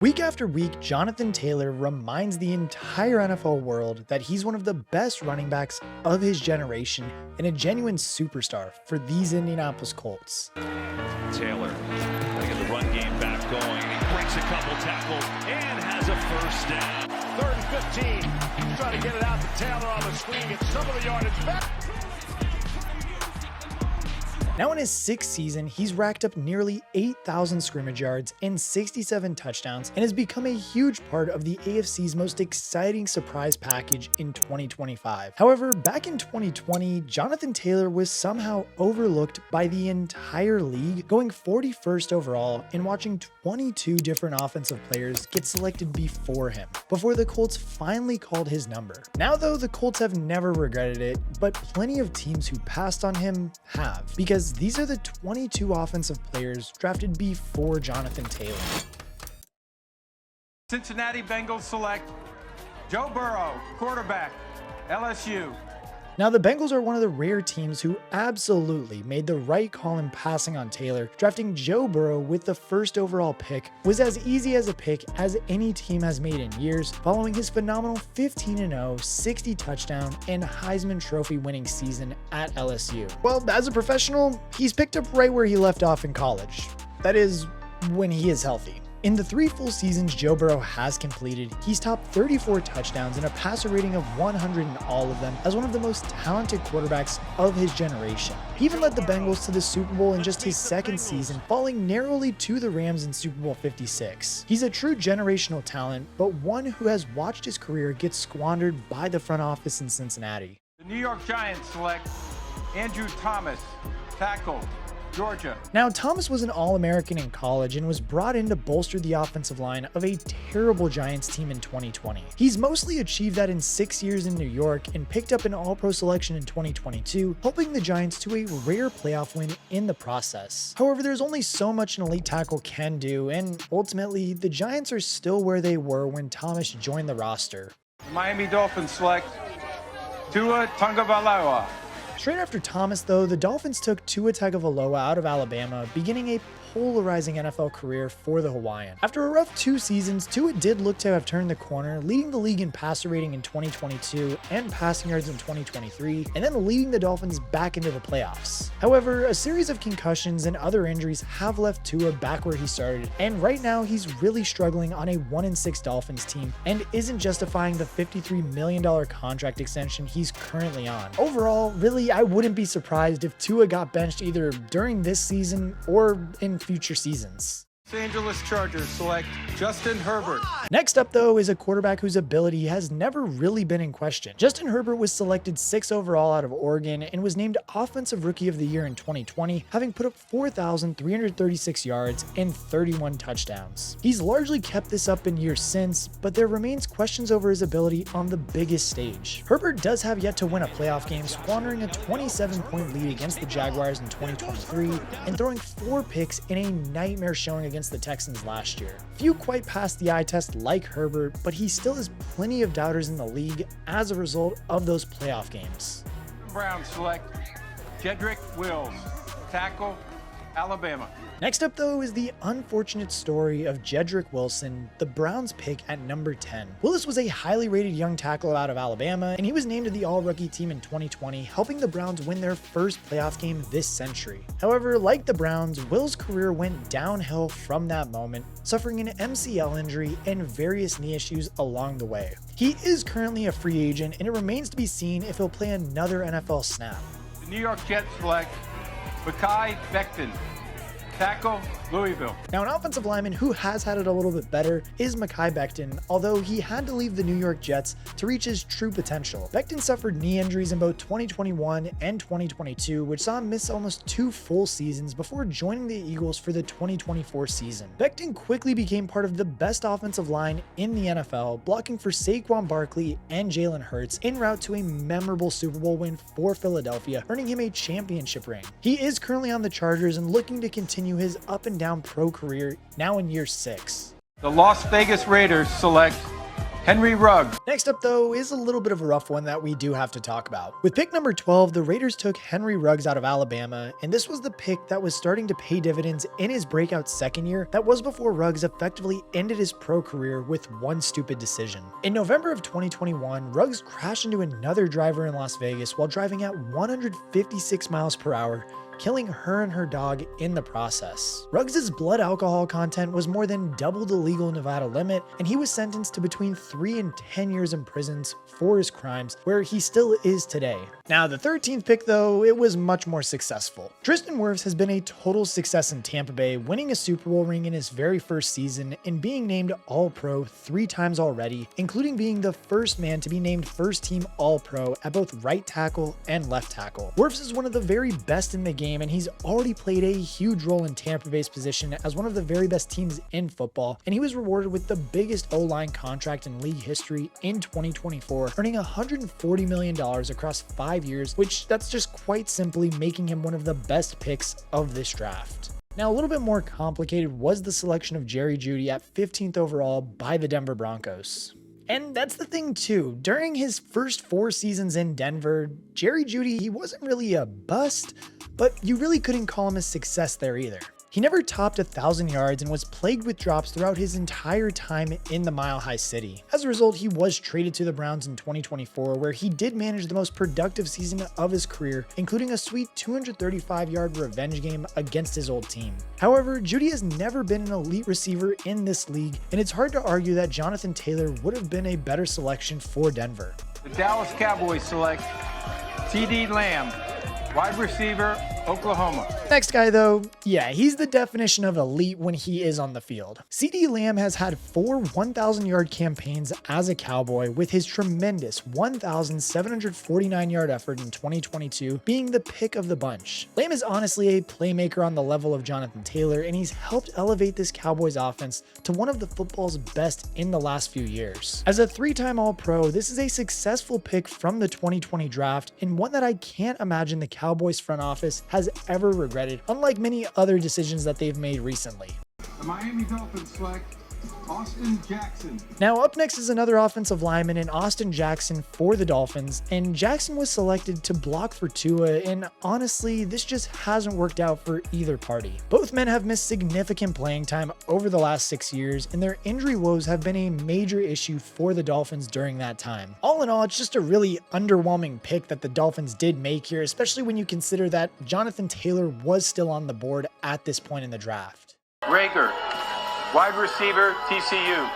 Week after week, Jonathan Taylor reminds the entire NFL world that he's one of the best running backs of his generation and a genuine superstar for these Indianapolis Colts. Taylor trying to get the run game back going, and he breaks a couple tackles and has a first down. 3rd and 15, trying to get it out to Taylor on the screen, get some of the yardage back. Now in his 6th season, he's racked up nearly 8,000 scrimmage yards and 67 touchdowns and has become a huge part of the AFC's most exciting surprise package in 2025. However, back in 2020, Jonathan Taylor was somehow overlooked by the entire league, going 41st overall and watching 22 different offensive players get selected before him, before the Colts finally called his number. Now though, the Colts have never regretted it, but plenty of teams who passed on him have, because these are the 22 offensive players drafted before Jonathan Taylor. Cincinnati Bengals select Joe Burrow, quarterback, LSU. Now, the Bengals are one of the rare teams who absolutely made the right call in passing on Taylor. Drafting Joe Burrow with the 1st overall pick was as easy as a pick as any team has made in years, following his phenomenal 15-0, 60 touchdown, and Heisman Trophy winning season at LSU. Well, as a professional, he's picked up right where he left off in college. That is, when he is healthy. In the 3 full seasons Joe Burrow has completed, he's topped 34 touchdowns and a passer rating of 100 in all of them as one of the most talented quarterbacks of his generation. He even led the Bengals to the Super Bowl in just his 2nd season, falling narrowly to the Rams in Super Bowl 56. He's a true generational talent, but one who has watched his career get squandered by the front office in Cincinnati. The New York Giants select Andrew Thomas, tackle, Georgia. Now, Thomas was an All-American in college and was brought in to bolster the offensive line of a terrible Giants team in 2020. He's mostly achieved that in 6 years in New York and picked up an All-Pro selection in 2022, helping the Giants to a rare playoff win in the process. However, there's only so much an elite tackle can do, and ultimately, the Giants are still where they were when Thomas joined the roster. The Miami Dolphins select Tua Tagovailoa. Straight after Thomas, though, the Dolphins took Tua Tagovailoa out of Alabama, beginning a polarizing NFL career for the Hawaiian. After a rough 2 seasons, Tua did look to have turned the corner, leading the league in passer rating in 2022 and passing yards in 2023, and then leading the Dolphins back into the playoffs. However, a series of concussions and other injuries have left Tua back where he started, and right now he's really struggling on a 1-6 Dolphins team and isn't justifying the $53 million contract extension he's currently on. Overall, really, I wouldn't be surprised if Tua got benched either during this season or in future seasons. Los Angeles Chargers select Justin Herbert. Next up, though, is a quarterback whose ability has never really been in question. Justin Herbert was selected 6th overall out of Oregon and was named Offensive Rookie of the Year in 2020, having put up 4,336 yards and 31 touchdowns. He's largely kept this up in years since, but there remains questions over his ability on the biggest stage. Herbert does have yet to win a playoff game, squandering a 27-point lead against the Jaguars in 2023 and throwing 4 picks in a nightmare showing against the Texans last year. Few quite passed the eye test like Herbert, but he still has plenty of doubters in the league as a result of those playoff games. Browns select Jedric Wills, tackle, Alabama. Next up, though, is the unfortunate story of Jedric Wilson, the Browns pick at number 10. Willis was a highly rated young tackle out of Alabama, and he was named to the All-Rookie team in 2020, helping the Browns win their first playoff game this century. However, like the Browns, Will's career went downhill from that moment, suffering an MCL injury and various knee issues along the way. He is currently a free agent, and it remains to be seen if he'll play another NFL snap. The New York Jets select Becton, tackle, Louisville. Now, an offensive lineman who has had it a little bit better is Becton, although he had to leave the New York Jets to reach his true potential. Becton suffered knee injuries in both 2021 and 2022, which saw him miss almost 2 full seasons before joining the Eagles for the 2024 season. Becton quickly became part of the best offensive line in the NFL, blocking for Saquon Barkley and Jalen Hurts en route to a memorable Super Bowl win for Philadelphia, earning him a championship ring. He is currently on the Chargers and looking to continue his up and down pro career now in year 6. The Las Vegas Raiders select Henry Ruggs. Next up, though, is a little bit of a rough one that we do have to talk about. With pick number 12, the Raiders took Henry Ruggs out of Alabama, and this was the pick that was starting to pay dividends in his breakout second year. That was before Ruggs effectively ended his pro career with one stupid decision. In November of 2021, Ruggs crashed into another driver in Las Vegas while driving at 156 miles per hour, killing her and her dog in the process. Ruggs' blood alcohol content was more than double the legal Nevada limit, and he was sentenced to between 3 and 10 years in prison for his crimes, where he still is today. Now, the 13th pick, though, it was much more successful. Tristan Wirfs has been a total success in Tampa Bay, winning a Super Bowl ring in his very first season and being named All-Pro 3 times already, including being the first man to be named first-team All-Pro at both right tackle and left tackle. Wirfs is one of the very best in the game, and he's already played a huge role in Tampa Bay's position as one of the very best teams in football, and he was rewarded with the biggest O-line contract in league history in 2024, earning $140 million across 5 years, which that's just quite simply making him one of the best picks of this draft. Now, a little bit more complicated was the selection of Jeudy at 15th overall by the Denver Broncos. And that's the thing too, during his first 4 seasons in Denver, Jeudy, he wasn't really a bust, but you really couldn't call him a success there either. He never topped 1,000 yards and was plagued with drops throughout his entire time in the Mile High City. As a result, he was traded to the Browns in 2024, where he did manage the most productive season of his career, including a sweet 235-yard revenge game against his old team. However, Jeudy has never been an elite receiver in this league, and it's hard to argue that Jonathan Taylor would have been a better selection for Denver. The Dallas Cowboys select CeeDee Lamb, wide receiver, Oklahoma. Next guy though, yeah, he's the definition of elite when he is on the field. CeeDee Lamb has had 4 1,000-yard campaigns as a Cowboy, with his tremendous 1,749-yard effort in 2022 being the pick of the bunch. Lamb is honestly a playmaker on the level of Jonathan Taylor, and he's helped elevate this Cowboys offense to one of the football's best in the last few years. As a 3-time All-Pro, this is a successful pick from the 2020 draft, and one that I can't imagine the Cowboys front office has ever regretted, unlike many other decisions that they've made recently. The Miami Dolphins select Austin Jackson. Now up next is another offensive lineman in Austin Jackson for the Dolphins, and Jackson was selected to block for Tua, and honestly, this just hasn't worked out for either party. Both men have missed significant playing time over the last 6 years, and their injury woes have been a major issue for the Dolphins during that time. All in all, it's just a really underwhelming pick that the Dolphins did make here, especially when you consider that Jonathan Taylor was still on the board at this point in the draft. Reagor, wide receiver, TCU.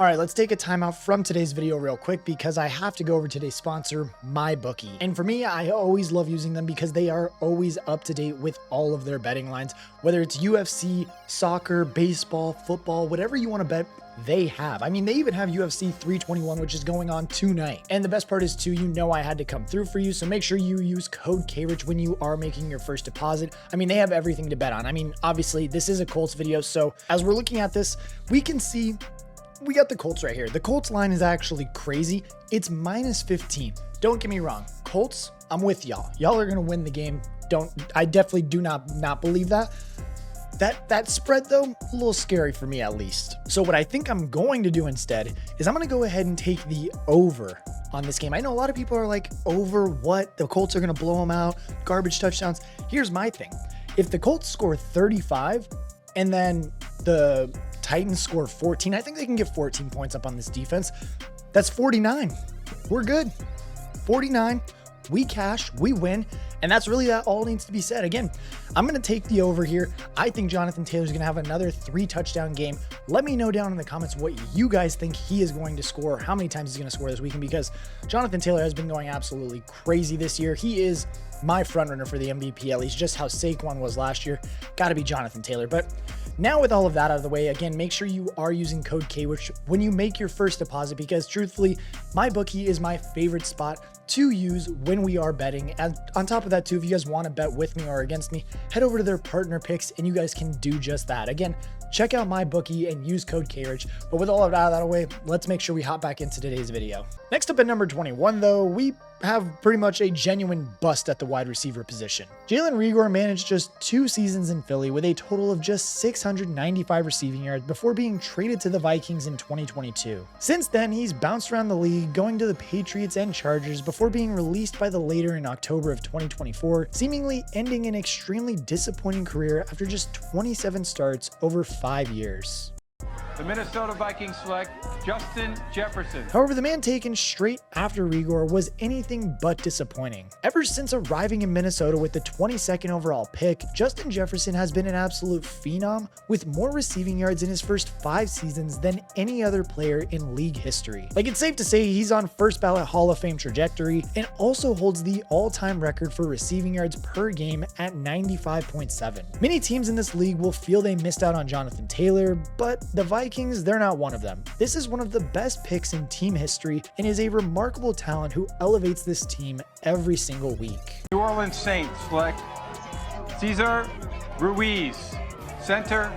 All right, let's take a timeout from today's video real quick because I have to go over today's sponsor, MyBookie. And for me, I always love using them because they are always up to date with all of their betting lines, whether it's UFC, soccer, baseball, football, whatever you want to bet, they have. I mean, they even have UFC 321, which is going on tonight. And the best part is too, you know I had to come through for you, so make sure you use code KRICH when you are making your first deposit. I mean, they have everything to bet on. I mean, obviously, this is a Colts video, so as we're looking at this, we can see we got the Colts right here. The Colts line is actually crazy. It's -15. Don't get me wrong. Colts, I'm with y'all. Y'all are going to win the game. I definitely do not believe that. That spread though, a little scary for me at least. So what I think I'm going to do instead is I'm going to go ahead and take the over on this game. I know a lot of people are like, over what? The Colts are going to blow them out, garbage touchdowns. Here's my thing. If the Colts score 35 and then the Titans score 14, I think they can get 14 points up on this defense. That's 49. We're good. 49. We cash, we win, and that's really that all needs to be said. Again, I'm going to take the over here. I think Jonathan Taylor's going to have another 3-touchdown game. Let me know down in the comments what you guys think he is going to score, how many times he's going to score this weekend, because Jonathan Taylor has been going absolutely crazy this year. He is my frontrunner for the MVP, at least just how Saquon was last year. Got to be Jonathan Taylor. But now with all of that out of the way, again, make sure you are using code KRICH when you make your first deposit, because truthfully, MyBookie is my favorite spot to use when we are betting. And on top of that too, if you guys want to bet with me or against me, head over to their partner picks and you guys can do just that. Again, check out MyBookie and use code KRICH. But with all of that out of the way, let's make sure we hop back into today's video. Next up at number 21 though, we have pretty much a genuine bust at the wide receiver position. Jalen Reagor managed just 2 seasons in Philly with a total of just 695 receiving yards before being traded to the Vikings in 2022. Since then, he's bounced around the league, going to the Patriots and Chargers before being released by the Later in October of 2024, seemingly ending an extremely disappointing career after just 27 starts over 5 years. The Minnesota Vikings select Justin Jefferson. However, the man taken straight after Reagor was anything but disappointing. Ever since arriving in Minnesota with the 22nd overall pick, Justin Jefferson has been an absolute phenom with more receiving yards in his first 5 seasons than any other player in league history. Like, it's safe to say he's on first ballot Hall of Fame trajectory and also holds the all-time record for receiving yards per game at 95.7. Many teams in this league will feel they missed out on Jonathan Taylor, but the Vikings, they're not one of them. This is one of the best picks in team history and is a remarkable talent who elevates this team every single week. New Orleans Saints select Cesar Ruiz, center,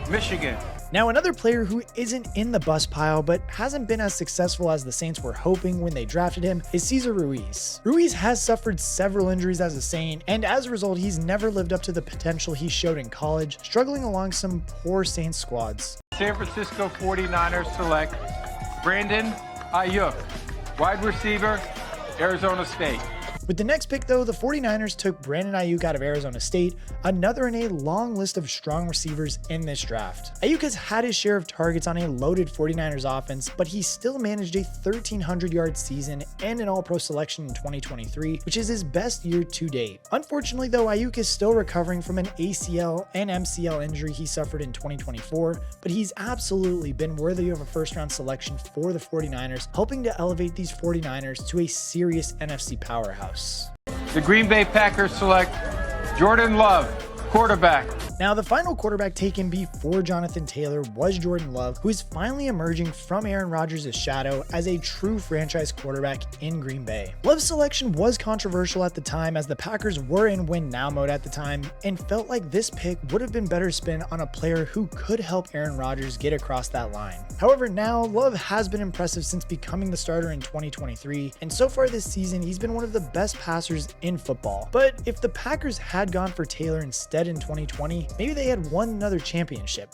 Michigan. Now, another player who isn't in the bust pile but hasn't been as successful as the Saints were hoping when they drafted him is Cesar Ruiz. Ruiz has suffered several injuries as a Saint, and as a result, he's never lived up to the potential he showed in college, struggling along some poor Saints squads. San Francisco 49ers select Brandon Aiyuk, wide receiver, Arizona State. With the next pick, though, the 49ers took Brandon Aiyuk out of Arizona State, another in a long list of strong receivers in this draft. Aiyuk has had his share of targets on a loaded 49ers offense, but he still managed a 1,300-yard season and an All-Pro selection in 2023, which is his best year to date. Unfortunately, though, Aiyuk is still recovering from an ACL and MCL injury he suffered in 2024, but he's absolutely been worthy of a first-round selection for the 49ers, helping to elevate these 49ers to a serious NFC powerhouse. The Green Bay Packers select Jordan Love, quarterback. Now, the final quarterback taken before Jonathan Taylor was Jordan Love, who is finally emerging from Aaron Rodgers' shadow as a true franchise quarterback in Green Bay. Love's selection was controversial at the time, as the Packers were in win-now mode at the time and felt like this pick would have been better spent on a player who could help Aaron Rodgers get across that line. However, now Love has been impressive since becoming the starter in 2023, and so far this season, he's been one of the best passers in football. But if the Packers had gone for Taylor instead in 2020, maybe they had won another championship.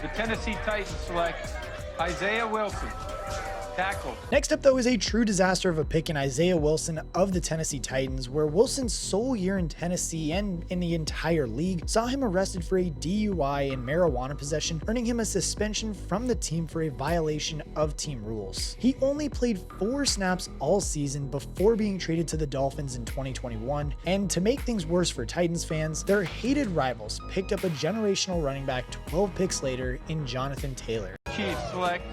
The Tennessee Titans select Isaiah Wilson, tackle. Next up, though, is a true disaster of a pick in Isaiah Wilson of the Tennessee Titans, where Wilson's sole year in Tennessee and in the entire league saw him arrested for a DUI and marijuana possession, earning him a suspension from the team for a violation of team rules. He only played 4 snaps all season before being traded to the Dolphins in 2021, and to make things worse for Titans fans, their hated rivals picked up a generational running back 12 picks later in Jonathan Taylor. Chiefs select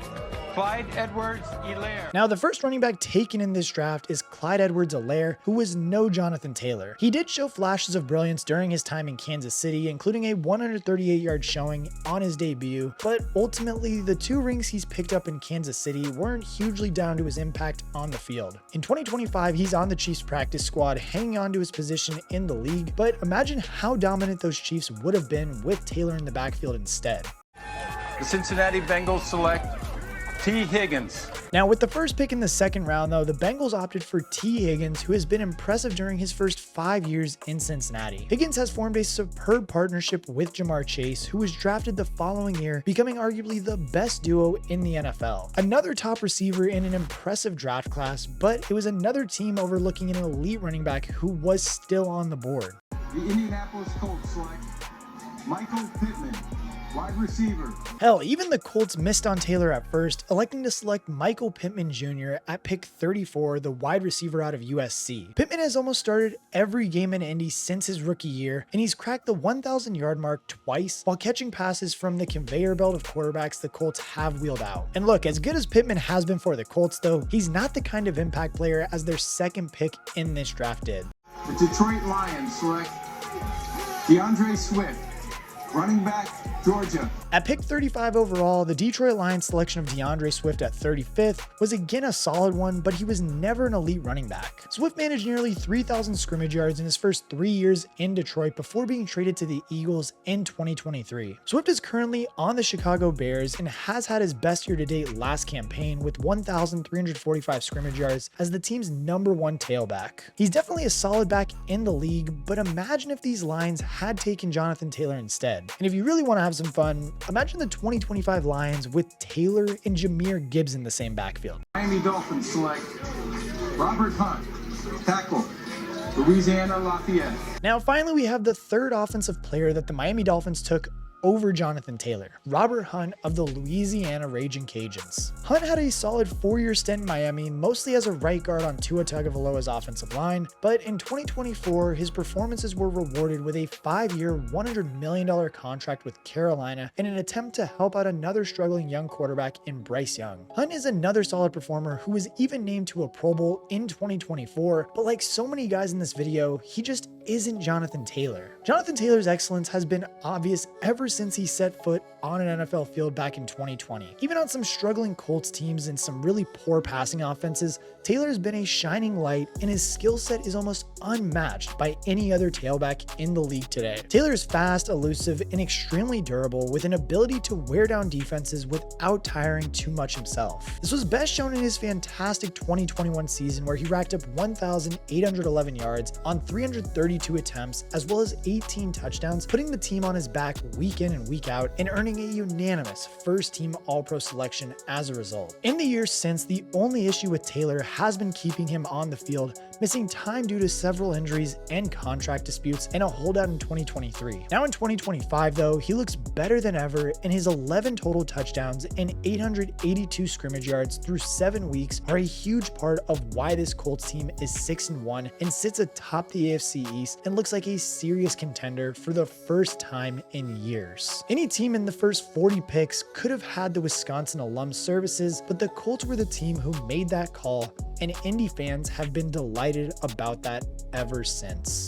Clyde Edwards-Helaire. Now, the first running back taken in this draft is Clyde Edwards-Helaire, who was no Jonathan Taylor. He did show flashes of brilliance during his time in Kansas City, including a 138-yard showing on his debut, but ultimately, the 2 rings he's picked up in Kansas City weren't hugely down to his impact on the field. In 2025, he's on the Chiefs practice squad, hanging on to his position in the league, but imagine how dominant those Chiefs would have been with Taylor in the backfield instead. The Cincinnati Bengals select T. Higgins. Now, with the first pick in the second round, though, the Bengals opted for T. Higgins, who has been impressive during his first 5 years in Cincinnati. Higgins has formed a superb partnership with Jamar Chase, who was drafted the following year, becoming arguably the best duo in the NFL. Another top receiver in an impressive draft class, but it was another team overlooking an elite running back who was still on the board. The Indianapolis Colts select Michael Pittman, wide receiver. Hell, even the Colts missed on Taylor at first, electing to select Michael Pittman Jr. at pick 34, the wide receiver out of USC. Pittman has almost started every game in Indy since his rookie year, and he's cracked the 1,000-yard mark twice while catching passes from the conveyor belt of quarterbacks the Colts have wheeled out. And look, as good as Pittman has been for the Colts, though, he's not the kind of impact player as their second pick in this draft did. The Detroit Lions select DeAndre Swift, running back, Georgia. At pick 35 overall, the Detroit Lions selection of DeAndre Swift at 35th was again a solid one, but he was never an elite running back. Swift managed nearly 3,000 scrimmage yards in his first 3 years in Detroit before being traded to the Eagles in 2023. Swift is currently on the Chicago Bears and has had his best year to date last campaign with 1,345 scrimmage yards as the team's #1 tailback. He's definitely a solid back in the league, but imagine if these Lions had taken Jonathan Taylor instead. And if you really want to have some fun, imagine the 2025 Lions with Taylor and Jahmyr Gibbs in the same backfield. Miami Dolphins select Robert Hunt, tackle, Louisiana Lafayette. Now finally we have the third offensive player that the Miami Dolphins took over Jonathan Taylor, Robert Hunt of the Louisiana Raging Cajuns. Hunt had a solid 4-year stint in Miami, mostly as a right guard on Tua Tagovailoa's offensive line, but in 2024, his performances were rewarded with a 5-year, $100 million contract with Carolina in an attempt to help out another struggling young quarterback in Bryce Young. Hunt is another solid performer who was even named to a Pro Bowl in 2024, but like so many guys in this video, he just isn't Jonathan Taylor. Jonathan Taylor's excellence has been obvious ever since he set foot on an NFL field back in 2020. Even on some struggling Colts teams and some really poor passing offenses, Taylor's been a shining light and his skill set is almost unmatched by any other tailback in the league today. Taylor is fast, elusive, and extremely durable with an ability to wear down defenses without tiring too much himself. This was best shown in his fantastic 2021 season where he racked up 1,811 yards on 332 attempts as well as 18 touchdowns, putting the team on his back week in and week out and earning a unanimous first-team All-Pro selection as a result. In the years since, the only issue with Taylor has been keeping him on the field, missing time due to several injuries and contract disputes and a holdout in 2023. Now in 2025 though, he looks better than ever and his 11 total touchdowns and 882 scrimmage yards through 7 weeks are a huge part of why this Colts team is 6-1 and sits atop the AFC East and looks like a serious contender for the first time in years. Any team in the first 40 picks could have had the Wisconsin alum services, but the Colts were the team who made that call, and Indy fans have been delighted about that ever since.